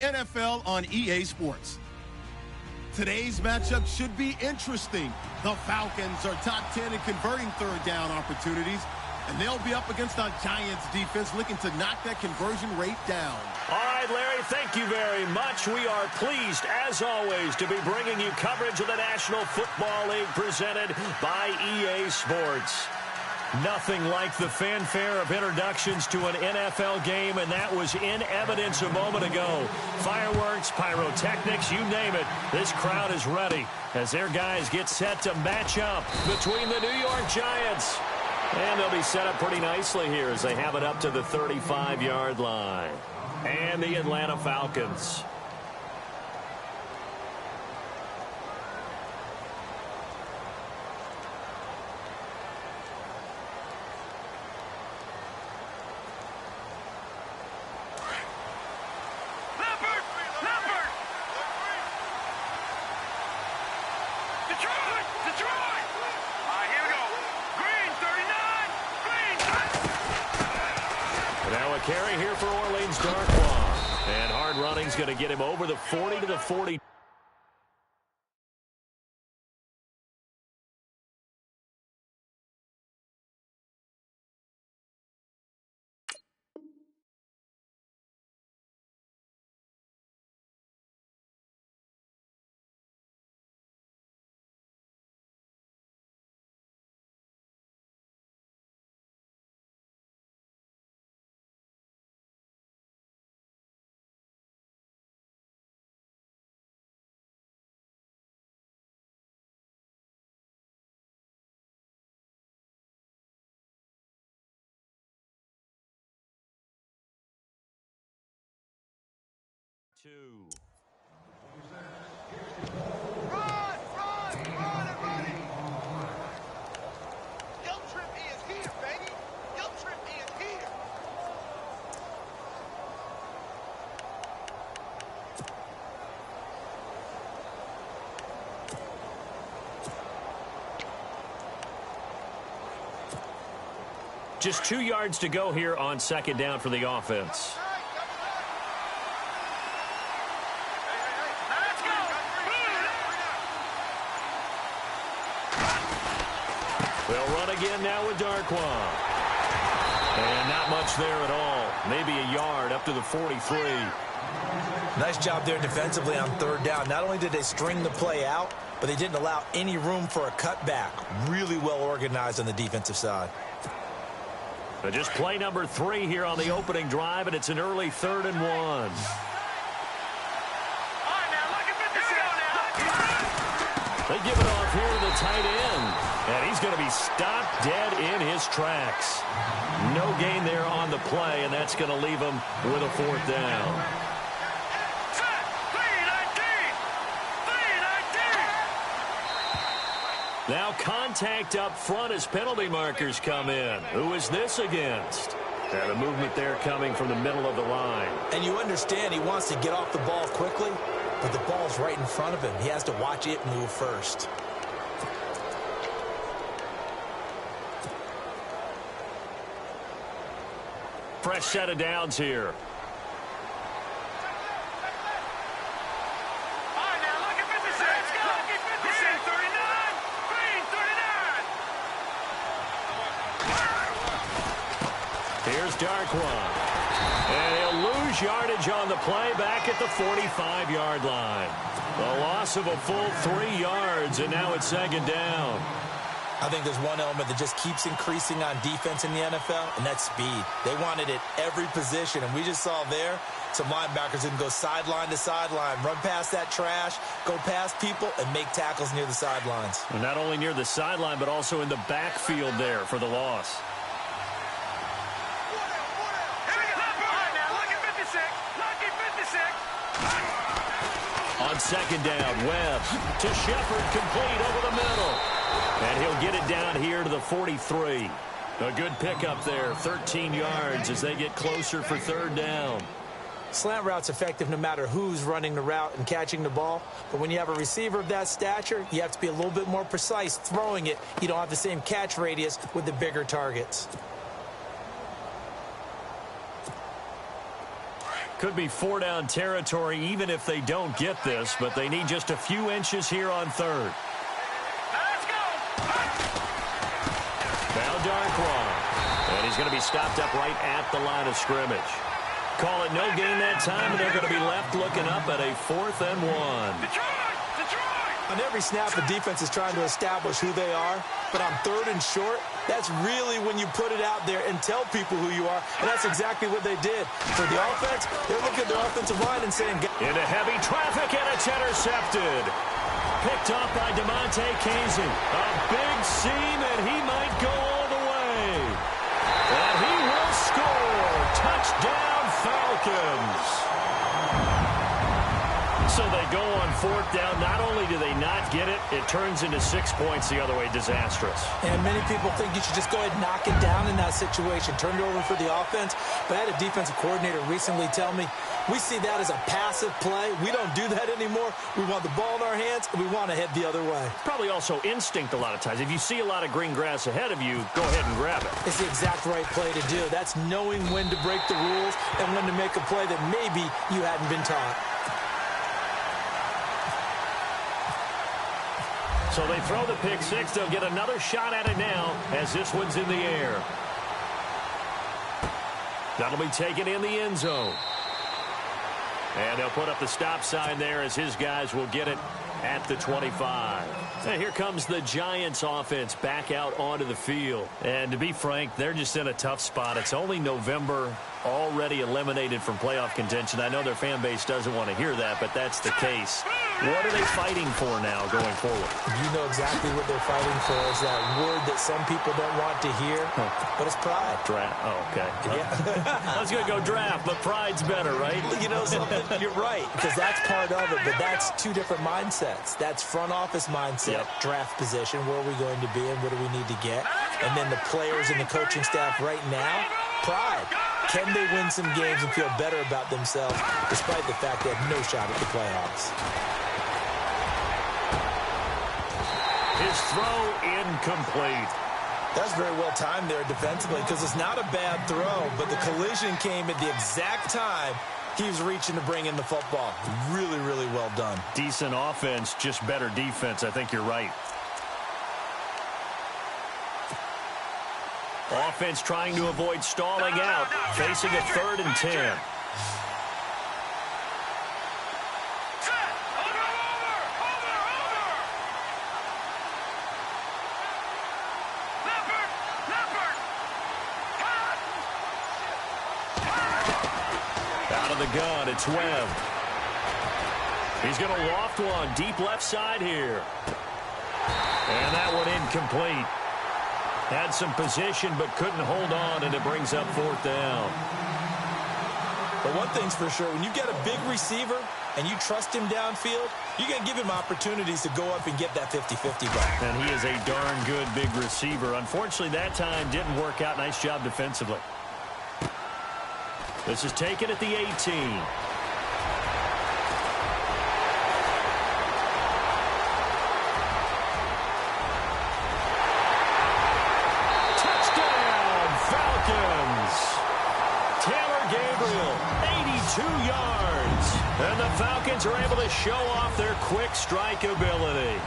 NFL on EA Sports. Today's matchup should be interesting. The Falcons are top 10 in converting third down opportunities, and they'll be up against a Giants defense looking to knock that conversion rate down. All right, Larry, thank you very much. We are pleased, as always, to be bringing you coverage of the National Football League presented by EA Sports. Nothing like the fanfare of introductions to an NFL game, and that was in evidence a moment ago. Fireworks, pyrotechnics, you name it. This crowd is ready as their guys get set to match up between the New York Giants. And they'll be set up pretty nicely here as they have it up to the 35-yard line. And the Atlanta Falcons. Carry here for Orleans, Darkwa. And hard running's going to get him over the 40 to the 40. Run, everybody! Young Trip is here, baby! Young Trip is here! Just 2 yards to go here on second down for the offense. They'll run again now with Darkwa. And not much there at all. Maybe a yard up to the 43. Nice job there defensively on third down. Not only did they string the play out, but they didn't allow any room for a cutback. Really well organized on the defensive side. But just play number 3 here on the opening drive, and it's an early 3rd and 1. They give it off here to the tight end. And he's going to be stopped dead in his tracks. No gain there on the play, and that's going to leave him with a 4th down. Now contact up front as penalty markers come in. Who is this against? The movement there coming from the middle of the line. And you understand he wants to get off the ball quickly, but the ball's right in front of him. He has to watch it move first. Fresh set of downs here. Here's Darkwa. And he'll lose yardage on the play back at the 45-yard line. The loss of a full 3 yards, and now it's second down. I think there's one element that just keeps increasing on defense in the NFL, and that's speed. They want it at every position, and we just saw there some linebackers that can go sideline to sideline, run past that trash, go past people, and make tackles near the sidelines. And not only near the sideline, but also in the backfield there for the loss. On second down, Webb to Shepard, complete over the middle. And he'll get it down here to the 43. A good pickup there, 13 yards as they get closer for third down. Slant route's effective no matter who's running the route and catching the ball. But when you have a receiver of that stature, you have to be a little bit more precise throwing it. You don't have the same catch radius with the bigger targets. Could be 4-down territory even if they don't get this, but they need just a few inches here on third. Let's go. Now Darkwan. And he's going to be stopped up right at the line of scrimmage. Call it no gain that time, and they're going to be left looking up at a 4th and 1. On every snap, the defense is trying to establish who they are, but on 3rd and short, that's really when you put it out there and tell people who you are, and that's exactly what they did. For the offense, they're looking at their offensive line and saying... Into heavy traffic, and it's intercepted. Picked off by DeMonte Casey. A big seam, and he might go all the way. And he will score. Touchdown, Falcons. So they go on 4th down. Not only do they not get it, it turns into 6 points the other way. Disastrous. And many people think you should just go ahead and knock it down in that situation. Turn it over for the offense. But I had a defensive coordinator recently tell me, we see that as a passive play. We don't do that anymore. We want the ball in our hands, and we want to head the other way. Probably also instinct a lot of times. If you see a lot of green grass ahead of you, go ahead and grab it. It's the exact right play to do. That's knowing when to break the rules and when to make a play that maybe you hadn't been taught. So they throw the pick six. They'll get another shot at it now as this one's in the air. That'll be taken in the end zone. And they'll put up the stop sign there as his guys will get it at the 25. And here comes the Giants offense back out onto the field. And to be frank, they're just in a tough spot. It's only November, already eliminated from playoff contention. I know their fan base doesn't want to hear that, but that's the case. What are they fighting for now going forward? You know exactly what they're fighting for. Is that word that some people don't want to hear, but it's pride. Draft. Oh, okay. Yeah. I was going to go draft, but pride's better, right? You know something? You're right, because that's part of it, but that's two different mindsets. That's front office mindset, draft position, where are we going to be and what do we need to get? And then the players and the coaching staff right now, pride. Can they win some games and feel better about themselves despite the fact they have no shot at the playoffs? His throw incomplete. That's very well timed there defensively because it's not a bad throw, but the collision came at the exact time he was reaching to bring in the football. Really, really well done. Decent offense, just better defense. I think you're right. Offense trying to avoid stalling out, facing a 3rd and 10. Out of the gun, it's Webb. He's going to loft one deep left side here. And that one incomplete. Had some position but couldn't hold on, and it brings up 4th down. But one thing's for sure, when you get a big receiver and you trust him downfield, you're going to give him opportunities to go up and get that 50-50 ball. And he is a darn good big receiver. Unfortunately, that time didn't work out. Nice job defensively. This is taken at the 18. Touchdown, Falcons. Taylor Gabriel, 82 yards. And the Falcons are able to show off their quick strike ability.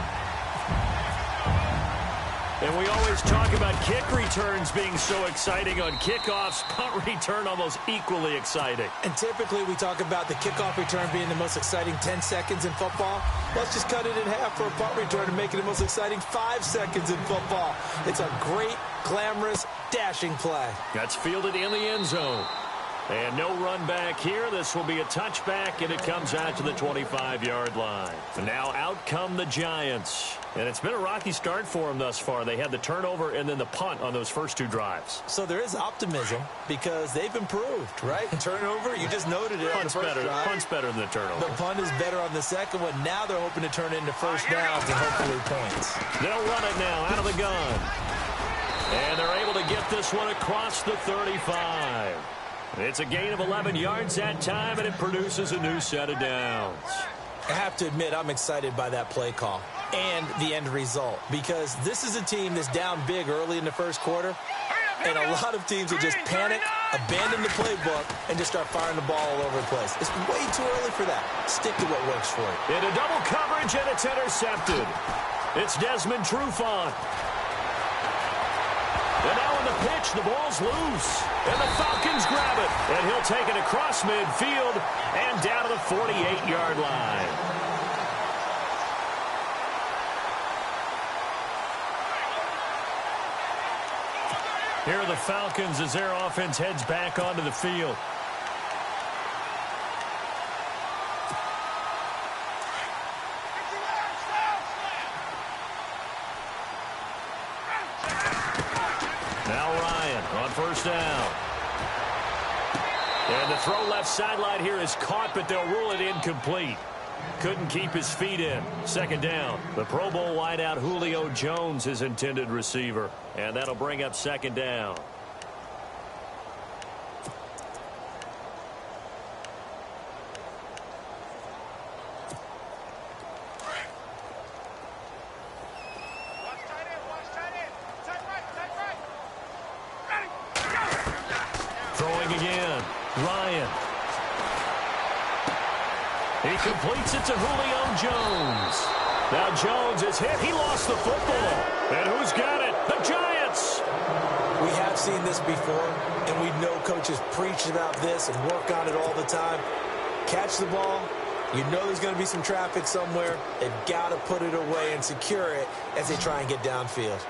And we always talk about kick returns being so exciting on kickoffs. Punt return almost equally exciting. And typically we talk about the kickoff return being the most exciting 10 seconds in football. Let's just cut it in half for a punt return and make it the most exciting 5 seconds in football. It's a great, glamorous, dashing play. That's fielded in the end zone. And no run back here. This will be a touchback, and it comes out to the 25-yard line. And now out come the Giants. And it's been a rocky start for them thus far. They had the turnover and then the punt on those first 2 drives. So there is optimism because they've improved, right? Turnover, you just noted it. Punt's better. Punt's better than the turnover. The punt is better on the second one. Now they're hoping to turn it into first downs and hopefully points. They'll run it now out of the gun. And they're able to get this one across the 35. It's a gain of 11 yards that time, and it produces a new set of downs. I have to admit, I'm excited by that play call and the end result because this is a team that's down big early in the first quarter, and a lot of teams will just panic abandon the playbook and just start firing the ball all over the place. It's way too early for that. Stick to what works for you. Into double coverage, and it's intercepted. It's Desmond Trufant. And now on the pitch, the ball's loose. And the Falcons grab it. And he'll take it across midfield and down to the 48-yard line. Here are the Falcons as their offense heads back onto the field. Now Ryan on first down. And the throw left sideline here is caught, but they'll rule it incomplete. Couldn't keep his feet in. Second down. The Pro Bowl wideout Julio Jones, his intended receiver. And that'll bring up second down. Throwing again. Ryan. He completes it to Julio Jones. Now Jones is hit. He lost the football. And who's got it? The Giants. We have seen this before, and we know coaches preach about this and work on it all the time. Catch the ball. You know there's going to be some traffic somewhere. They've got to put it away and secure it as they try and get downfield.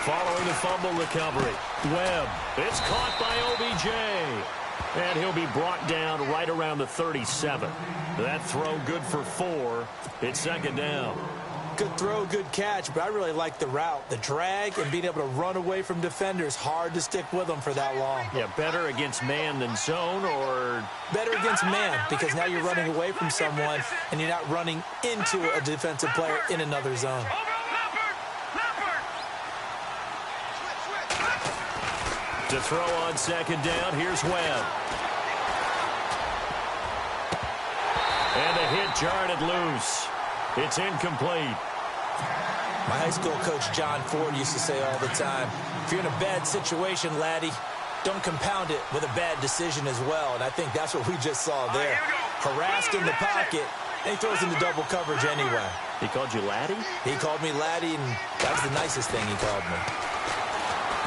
Following the fumble recovery, Webb. It's caught by OBJ. And he'll be brought down right around the 37. That throw good for 4. It's second down. Good throw, good catch, but I really like the route. The drag and being able to run away from defenders, hard to stick with them for that long. Yeah, better against man than zone, or? Better against man, because now you're running away from someone and you're not running into a defensive player in another zone. To throw on second down, here's Webb. And the hit jarred it loose. It's incomplete. My high school coach, John Ford, used to say all the time, if you're in a bad situation, laddie, don't compound it with a bad decision as well. And I think that's what we just saw there. Harassed in the pocket, and he throws into double coverage anyway. He called you laddie? He called me laddie, and that was the nicest thing he called me.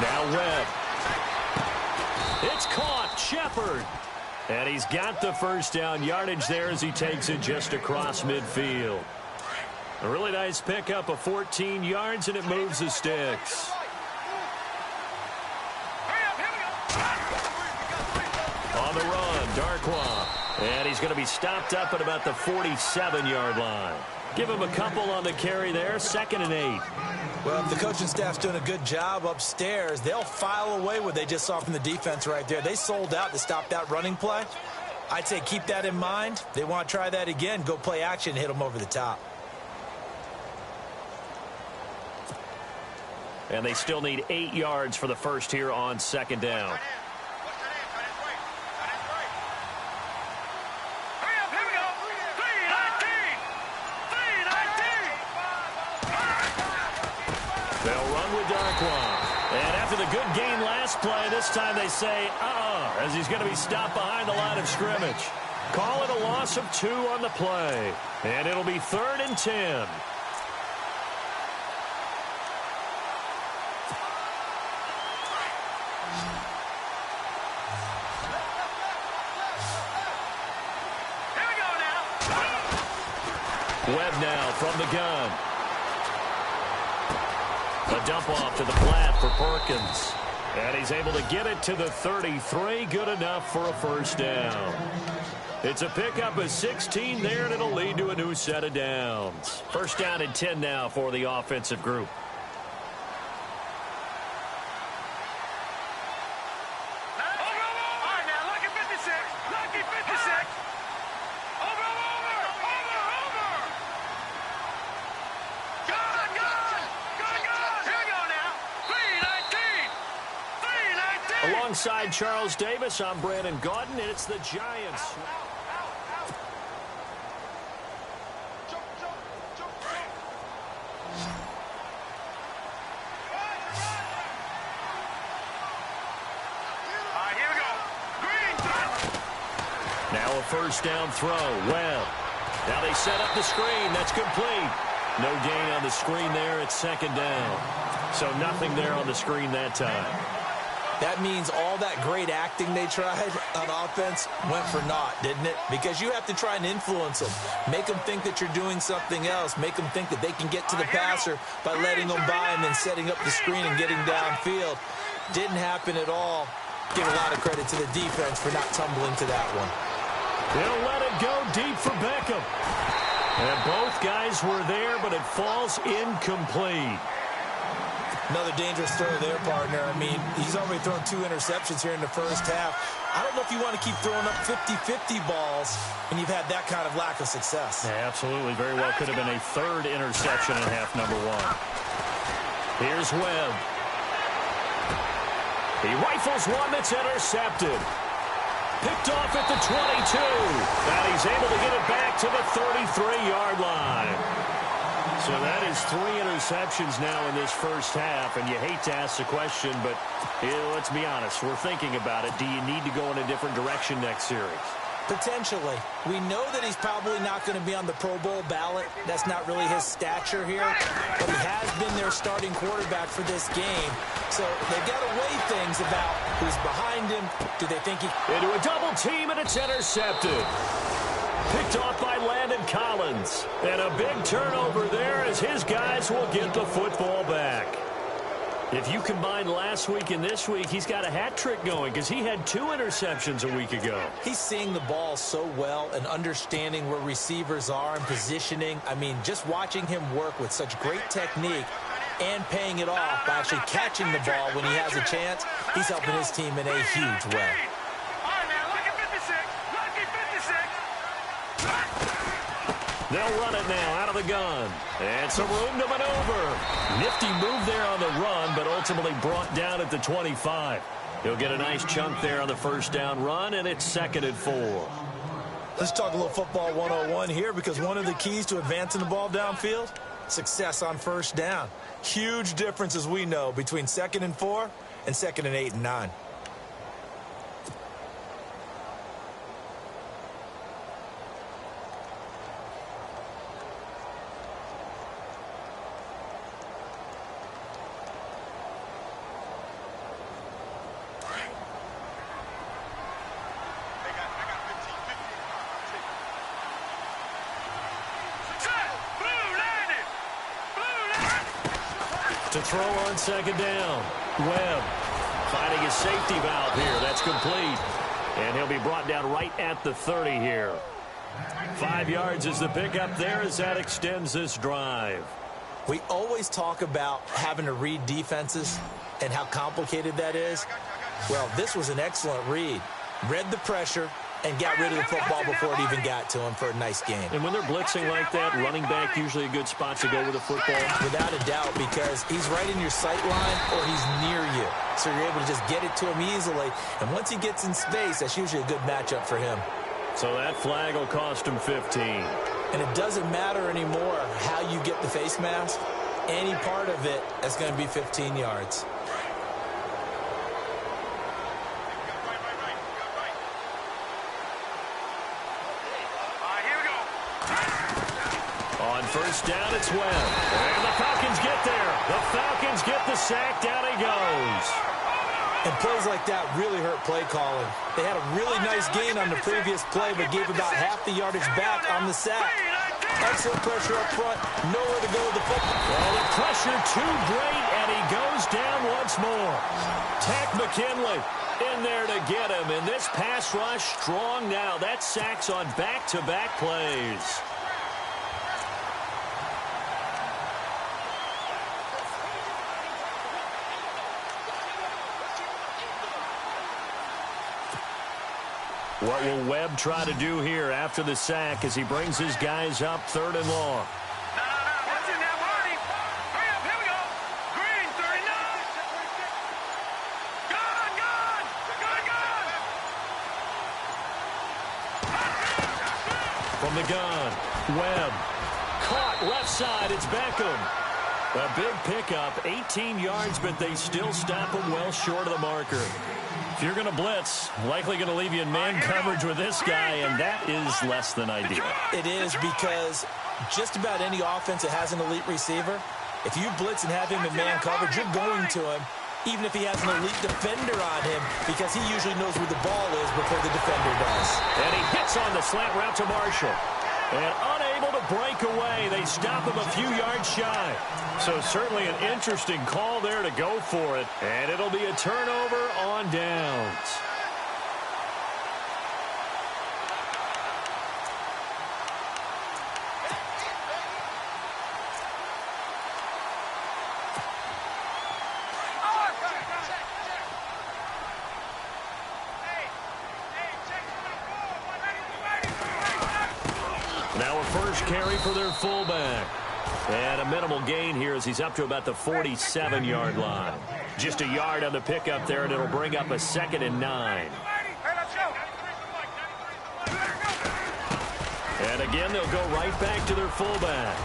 Now Webb. It's caught. Shepard. And he's got the first down yardage there as he takes it just across midfield. A really nice pickup of 14 yards, and it moves the sticks. On the run, Darkwa. And he's going to be stopped up at about the 47-yard line. Give him a couple on the carry there. 2nd and 8. Well, if the coaching staff's doing a good job upstairs, they'll file away what they just saw from the defense right there. They sold out to stop that running play. I'd say keep that in mind. They want to try that again. Go play action and hit them over the top. And they still need 8 yards for the first here on second down. They'll run with Darkwa. And after the good gain last play, this time they say, as he's going to be stopped behind the line of scrimmage. Call it a loss of 2 on the play. And it'll be 3rd and 10. Webb now from the gun. A dump off to the flat for Perkins. And he's able to get it to the 33. Good enough for a first down. It's a pickup of 16 there, and it'll lead to a new set of downs. First down and 10 now for the offensive group. Alongside Charles Davis, I'm Brandon Gaudin, and it's the Giants. Now a first down throw. Well, now they set up the screen. That's complete. No gain on the screen there. It's second down. So nothing there on the screen that time. That means all that great acting they tried on offense went for naught, didn't it? Because you have to try and influence them. Make them think that you're doing something else. Make them think that they can get to the passer by letting them by and then setting up the screen and getting downfield. Didn't happen at all. Give a lot of credit to the defense for not tumbling to that one. They'll let it go deep for Beckham. And both guys were there, but it falls incomplete. Another dangerous throw there, partner. I mean, he's already thrown 2 interceptions here in the first half. I don't know if you want to keep throwing up 50-50 balls when you've had that kind of lack of success. Yeah, absolutely. Very well could have been a 3rd interception in half number 1. Here's Webb. He rifles one that's intercepted. Picked off at the 22. And he's able to get it back to the 33-yard line. So that is 3 interceptions now in this first half, and you hate to ask the question, but let's be honest. We're thinking about it. Do you need to go in a different direction next series? Potentially. We know that he's probably not going to be on the Pro Bowl ballot. That's not really his stature here, but he has been their starting quarterback for this game. So they've got to weigh things about who's behind him. Do they think he... Into a double team, and it's intercepted. Picked off by Landon Collins. And a big turnover there as his guys will get the football back. If you combine last week and this week, he's got a hat trick going because he had 2 interceptions a week ago. He's seeing the ball so well and understanding where receivers are and positioning. I mean, just watching him work with such great technique and paying it off by actually catching the ball when he has a chance, he's helping his team in a huge way. They'll run it now out of the gun. And some room to maneuver. Nifty move there on the run, but ultimately brought down at the 25. He'll get a nice chunk there on the first down run, and it's 2nd and 4. Let's talk a little football 101 here, because one of the keys to advancing the ball downfield, success on first down. Huge difference, as we know, between 2nd and 4 and 2nd and 8 and 9. To throw on 2nd down. Webb finding his safety valve here. That's complete. And he'll be brought down right at the 30 here. 5 yards is the pickup there as that extends this drive. We always talk about having to read defenses and how complicated that is. Well, this was an excellent read. Read the pressure and got rid of the football before it even got to him for a nice game. And when they're blitzing like that, running back usually a good spot to go with the football. Without a doubt, because he's right in your sight line or he's near you. So you're able to just get it to him easily. And once he gets in space, that's usually a good matchup for him. So that flag will cost him 15. And it doesn't matter anymore how you get the face mask. Any part of it is going to be 15 yards. On first down, it's Webb. And the Falcons get there. The Falcons get the sack. Down he goes. And plays like that really hurt play calling. They had a really nice gain on the previous play, but gave about half the yardage back on the sack. Excellent pressure up front. Nowhere to go with the football. Well, the pressure too great, and he goes down once more. Tack McKinley in there to get him. And this pass rush strong now. That sacks on back-to-back plays. What will Webb try to do here after the sack as he brings his guys up 3rd and long? What's in that wording? Hurry up, here we go. Green, 39. Gun. From the gun, Webb. Caught left side, it's Beckham. A big pickup, 18 yards, but they still stop him well short of the marker. If you're going to blitz, likely going to leave you in man coverage with this guy, and that is less than ideal. It is, because just about any offense that has an elite receiver, if you blitz and have him in man coverage, you're going to him, even if he has an elite defender on him, because he usually knows where the ball is before the defender does. And he hits on the slant route to Marshall. And unable to break away, they stop him a few yards shy. So certainly an interesting call there to go for it. And it'll be a turnover on downs. Now a first carry for their fullback. And a minimal gain here as he's up to about the 47-yard line. Just a yard on the pickup there, and it'll bring up a 2nd and 9. And again, they'll go right back to their fullback.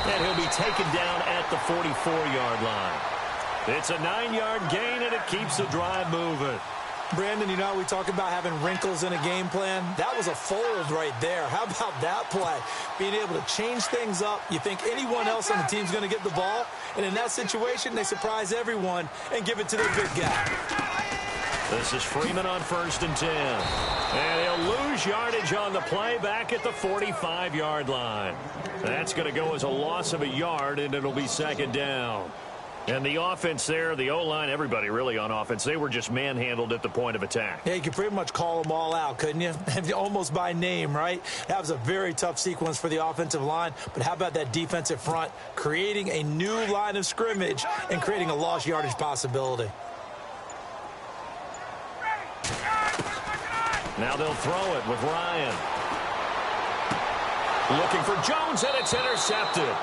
And he'll be taken down at the 44-yard line. It's a 9-yard gain, and it keeps the drive moving. Brandon, you know how we talk about having wrinkles in a game plan? That was a fold right there. How about that play? Being able to change things up. You think anyone else on the team's going to get the ball, and in that situation, they surprise everyone and give it to their big guy. This is Freeman on 1st and 10. And he'll lose yardage on the play back at the 45-yard line. That's going to go as a loss of a yard, and it'll be 2nd down. And the offense there, the O-line, everybody really on offense, they were just manhandled at the point of attack. Yeah, you could pretty much call them all out, couldn't you? Almost by name, right? That was a very tough sequence for the offensive line. But how about that defensive front creating a new line of scrimmage and creating a lost yardage possibility? Now they'll throw it with Ryan. Looking for Jones, and it's intercepted.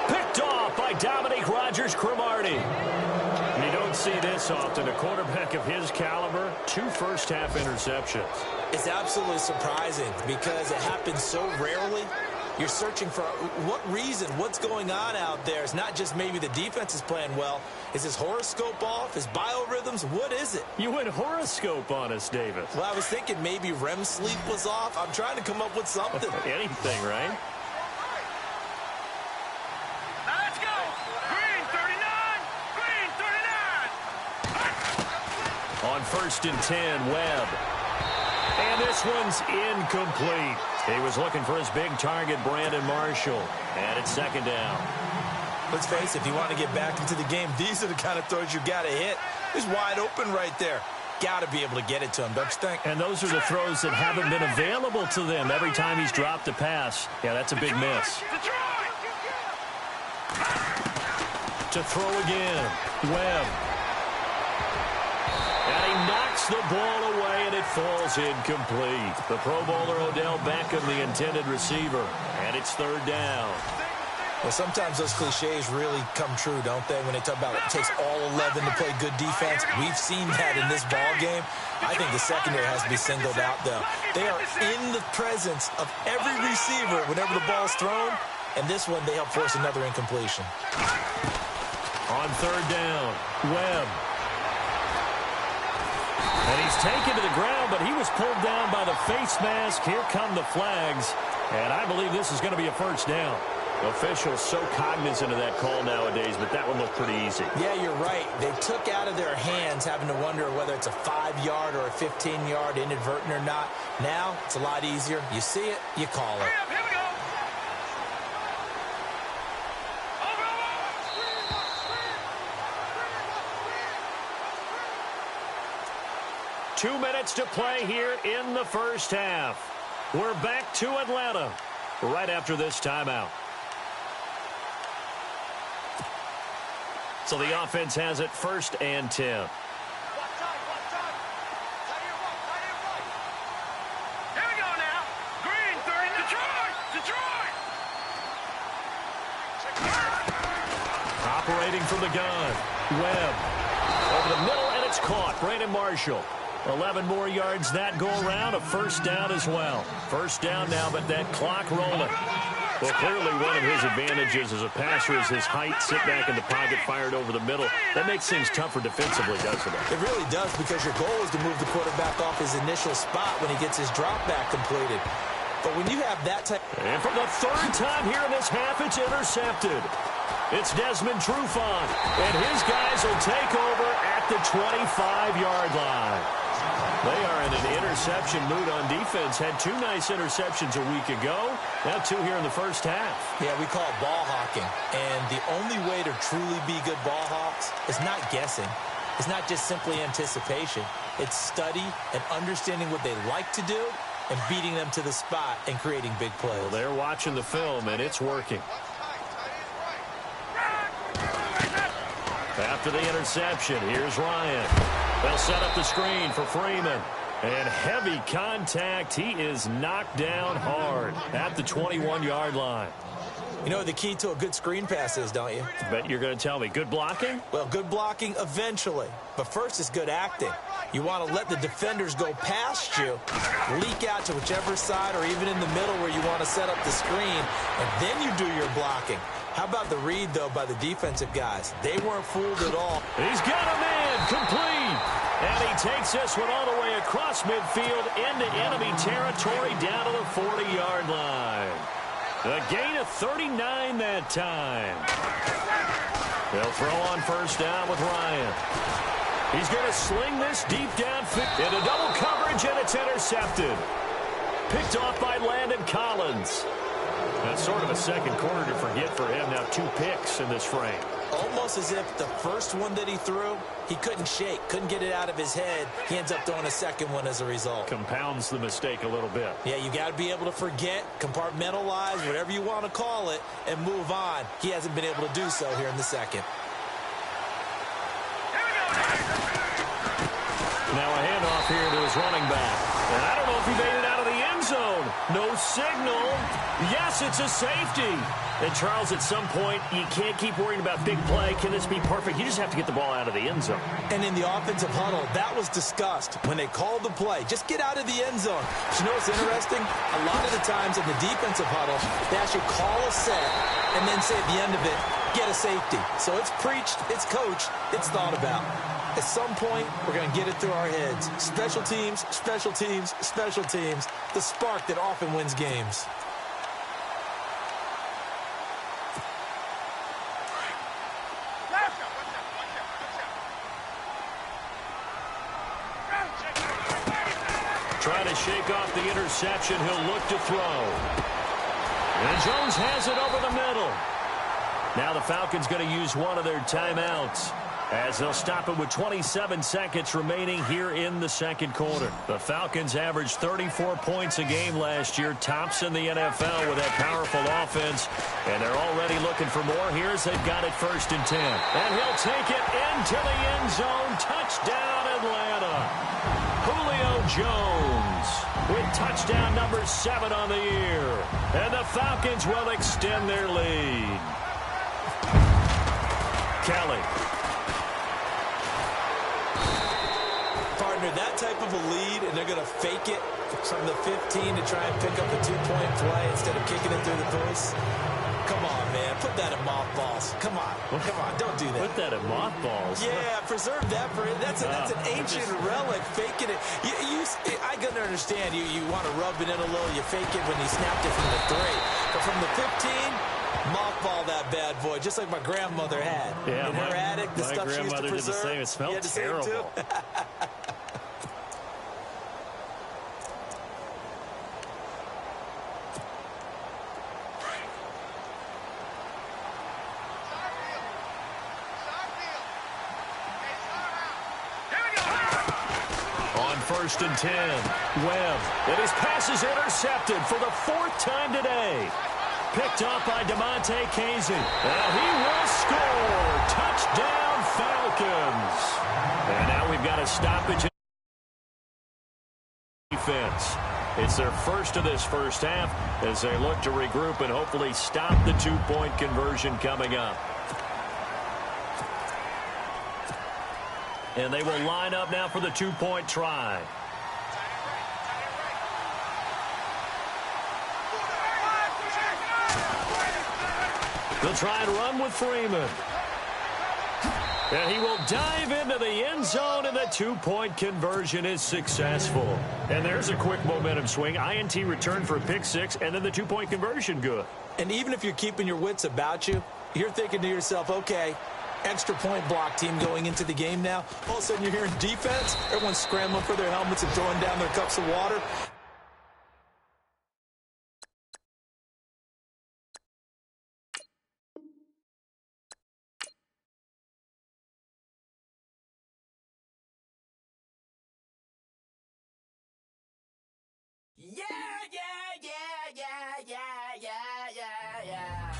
Picked off by Dominique Rodgers-Cromartie. You don't see this often. A quarterback of his caliber, 2 first-half interceptions. It's absolutely surprising because it happens so rarely. You're searching for what reason, what's going on out there. It's not just maybe the defense is playing well. Is his horoscope off? His biorhythms? What is it? You went horoscope on us, David. Well, I was thinking maybe REM sleep was off. I'm trying to come up with something. Anything, right? On 1st and 10, Webb. And this one's incomplete. He was looking for his big target, Brandon Marshall. And it's 2nd down. Let's face it, if you want to get back into the game, these are the kind of throws you got to hit. He's wide open right there. Got to be able to get it to him, don't you think? And those are the throws that haven't been available to them every time he's dropped a pass. Yeah, that's a big miss. To throw again, Webb. And he knocks the ball away, and it falls incomplete. The Pro Bowler Odell Beckham, the intended receiver. And it's 3rd down. Well, sometimes those cliches really come true, don't they? When they talk about it takes all 11 to play good defense. We've seen that in this ball game. I think the secondary has to be singled out, though. They are in the presence of every receiver whenever the ball's thrown. And this one, they help force another incompletion. On 3rd down, Webb. And he's taken to the ground, but he was pulled down by the face mask. Here come the flags. And I believe this is going to be a 1st down. Officials so cognizant of that call nowadays, but that one looked pretty easy. Yeah, you're right. They took out of their hands having to wonder whether it's a 5-yard or a 15-yard inadvertent or not. Now, it's a lot easier. You see it, you call it. Here we go. 2 minutes to play here in the first half. We're back to Atlanta right after this timeout. So the offense has it 1st and 10. Here we go now. Green, 30. Detroit. Operating from the gun. Webb. Over the middle, and it's caught. Brandon Marshall. 11 more yards that go around. A 1st down as well. 1st down now, but that clock rolling. Well, clearly one of his advantages as a passer is his height, sit back in the pocket, fired over the middle. That makes things tougher defensively, doesn't it? It really does, because your goal is to move the quarterback off his initial spot when he gets his drop back completed. But when you have that type... And for the third time here in this half, it's intercepted. It's Desmond Trufant, and his guys will take over at the 25-yard line. They are in an interception mood on defense. Had 2 nice interceptions a week ago. Now 2 here in the first half. Yeah, we call it ball hawking. And the only way to truly be good ball hawks is not guessing. It's not just simply anticipation. It's study and understanding what they like to do and beating them to the spot and creating big plays. Well, they're watching the film, and it's working. After the interception, here's Ryan. They'll set up the screen for Freeman. And heavy contact. He is knocked down hard at the 21-yard line. You know what the key to a good screen pass is, don't you? Bet you're going to tell me. Good blocking? Well, good blocking eventually. But first is good acting. You want to let the defenders go past you, leak out to whichever side or even in the middle where you want to set up the screen, and then you do your blocking. How about the read, though, by the defensive guys? They weren't fooled at all. He's got a man complete. And he takes this one all the way across midfield into enemy territory down to the 40-yard line. A gain of 39 that time. They'll throw on first down with Ryan. He's going to sling this deep downfield into double coverage, and it's intercepted. Picked off by Landon Collins. That's sort of a second quarter to forget for him. Now 2 picks in this frame. Almost as if the first one that he threw, he couldn't shake, couldn't get it out of his head. He ends up throwing a second one as a result. Compounds the mistake a little bit. Yeah, you got to be able to forget, compartmentalize, whatever you want to call it, and move on. He hasn't been able to do so here in the second. Now a handoff here to his running back. And I don't know if he made it out of the end zone. No signal. Yes, it's a safety. And, Charles, at some point, you can't keep worrying about big play. Can this be perfect? You just have to get the ball out of the end zone. And in the offensive huddle, that was discussed when they called the play. Just get out of the end zone. But you know what's interesting? A lot of the times in the defensive huddle, they actually call a set and then say at the end of it, get a safety. So it's preached, it's coached, it's thought about. At some point, we're going to get it through our heads. Special teams, special teams, special teams. The spark that often wins games. Trying to shake off the interception. He'll look to throw. And Jones has it over the middle. Now the Falcons going to use one of their timeouts, as they'll stop it with 27 seconds remaining here in the second quarter. The Falcons averaged 34 points a game last year, tops in the NFL with that powerful offense, and they're already looking for more. Here's they've got it 1st and 10. And he'll take it into the end zone. Touchdown, Atlanta. Julio Jones with touchdown number 7 on the year. And the Falcons will extend their lead. Kelly. Partner, that type of a lead, and they're going to fake it from the 15 to try and pick up a 2-point play instead of kicking it through the post. Come on, man. Put that in mothballs. Come on. Come on. Don't do that. Put that in mothballs? Yeah, preserve that for it. That's an ancient relic, faking it. I can understand you want to rub it in a little. You fake it when you snapped it from the 3. But from the 15, mothball that bad boy, just like my grandmother had. Yeah, in her attic, the stuff she used to preserve. My grandmother did the same. It smelled terrible. On 1st and 10, Webb. And his pass is intercepted for the 4th time today. Picked up by DeMonte Casey. And he will score. Touchdown, Falcons. And now we've got a stoppage in defense. It's their first of this first half as they look to regroup and hopefully stop the 2-point conversion coming up. And they will line up now for the 2-point try. They'll try and run with Freeman. And he will dive into the end zone, and the two-point conversion is successful. And there's a quick momentum swing. INT return for a pick six, and then the two-point conversion good. And even if you're keeping your wits about you, you're thinking to yourself, okay, extra point block team going into the game now. All of a sudden you're hearing defense. Everyone's scrambling for their helmets and throwing down their cups of water. Yeah, yeah, yeah, yeah, yeah, yeah, yeah, yeah.